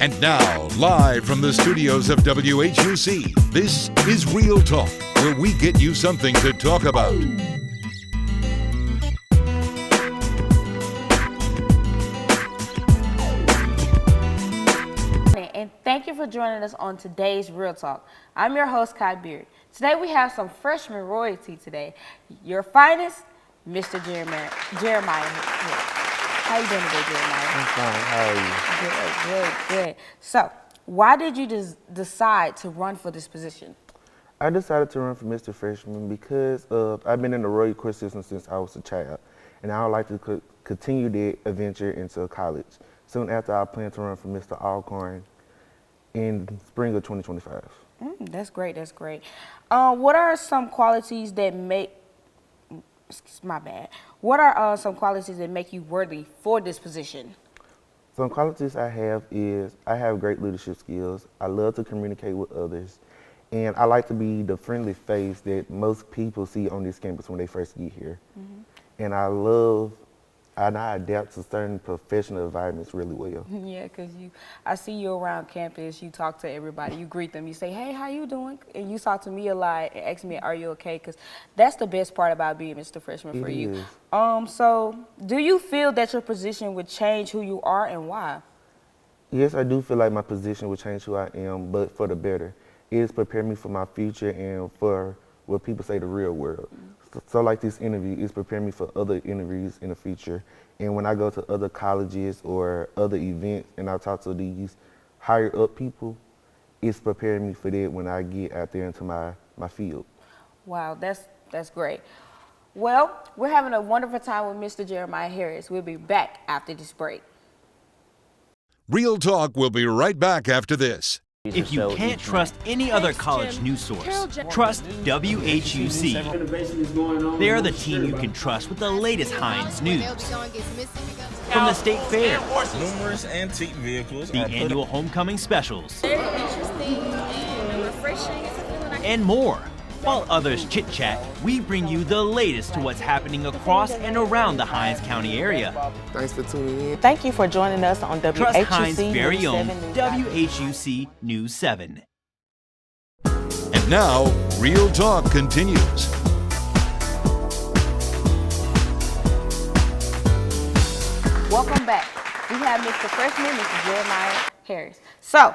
And now, live from the studios of WHUC, this is Real Talk, where we get you something to talk about. And thank you for joining us on today's Real Talk. I'm your host, Kai Beard. Today we have some freshman royalty today. Your finest, Mr. Jeremiah. How you doing today, Jeremiah? I'm fine. How are you? Good. So, why did you decide to run for this position? I decided to run for Mr. Freshman because I've been in the Royal Court system since I was a child, and I would like to continue that adventure into college. Soon after, I plan to run for Mr. Alcorn in spring of 2025. That's great. What are some qualities that make What are some qualities that make you worthy for this position? Some qualities I have is I have great leadership skills. I love to communicate with others, and I like to be the friendly face that most people see on this campus when they first get here. And I adapt to certain professional environments really well. Yeah, because I see you around campus, you talk to everybody, you greet them, you say, hey, how you doing? And you talk to me a lot and ask me, are you okay? Because that's the best part about being Mr. Freshman for you. So do you feel that your position would change who you are and why? Yes, I do feel like my position would change who I am, but for the better. It has prepared me for my future and for what people say the real world. So like this interview, it's preparing me for other interviews in the future. And when I go to other colleges or other events and I talk to these higher up people, it's preparing me for that when I get out there into my field. Wow, that's great. Well, we're having a wonderful time with Mr. Jeremiah Harris. We'll be back after this break. Real Talk will be right back after this. If you can't trust any other college news source, trust WHUC. They are the team you can trust with the latest Heinz news. From the state fair, numerous antique vehicles, the annual homecoming specials, very interesting and refreshing. and more. While others chit-chat, we bring you the latest to what's happening across and around the Hines County area. Thanks for tuning in. Thank you for joining us on WHUC Trust Hines' News very own 7 WHUC News 7. And now, Real Talk continues. Welcome back. We have Mr. Freshman, Mr. Jeremiah Harris. So,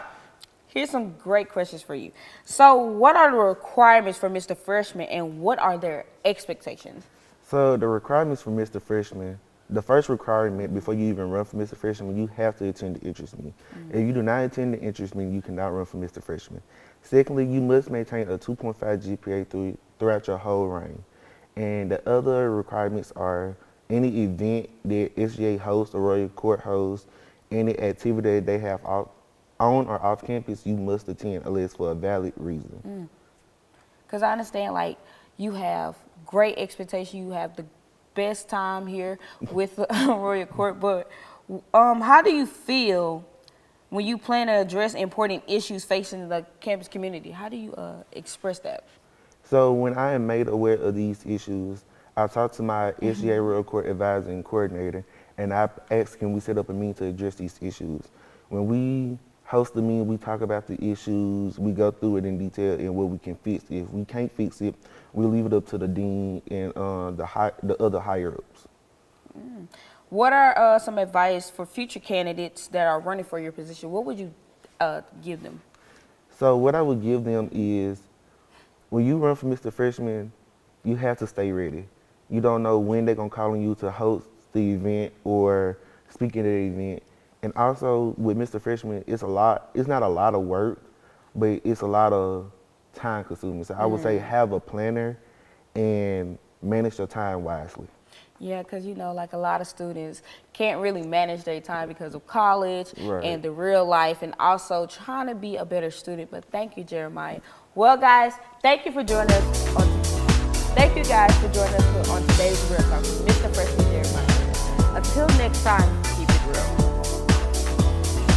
here's some great questions for you. So, what are the requirements for Mr. Freshman and what are their expectations? So the requirements for Mr. Freshman, the first requirement before you even run for Mr. Freshman, you have to attend the interest meeting. If you do not attend the interest meeting, you cannot run for Mr. Freshman. Secondly, you must maintain a 2.5 GPA throughout your whole reign. And the other requirements are any event that SGA hosts or Royal Court hosts, any activity that they have on or off campus, you must attend unless for a valid reason. Because I understand, like, you have great expectation, you have the best time here with Royal Court, but how do you feel when you plan to address important issues facing the campus community? How do you express that? So when I am made aware of these issues, I talk to my SGA Royal Court advisor and coordinator, and I ask, can we set up a meeting to address these issues? When we host the meeting, we talk about the issues, we go through it in detail and what we can fix. If we can't fix it, we'll leave it up to the dean and the other higher-ups. What are some advice for future candidates that are running for your position? What would you give them? So what I would give them is, when you run for Mr. Freshman, you have to stay ready. You don't know when they're gonna call on you to host the event or speak at the event. And also with Mr. Freshman, it's not a lot of work, but it's a lot of time consuming. So I would say have a planner and manage your time wisely. Yeah, because like a lot of students can't really manage their time because of college and the real life and also trying to be a better student. But thank you, Jeremiah. Well, guys, thank you for joining us on today's Real Talk with Mr. Freshman Jeremiah. Until next time, keep it real.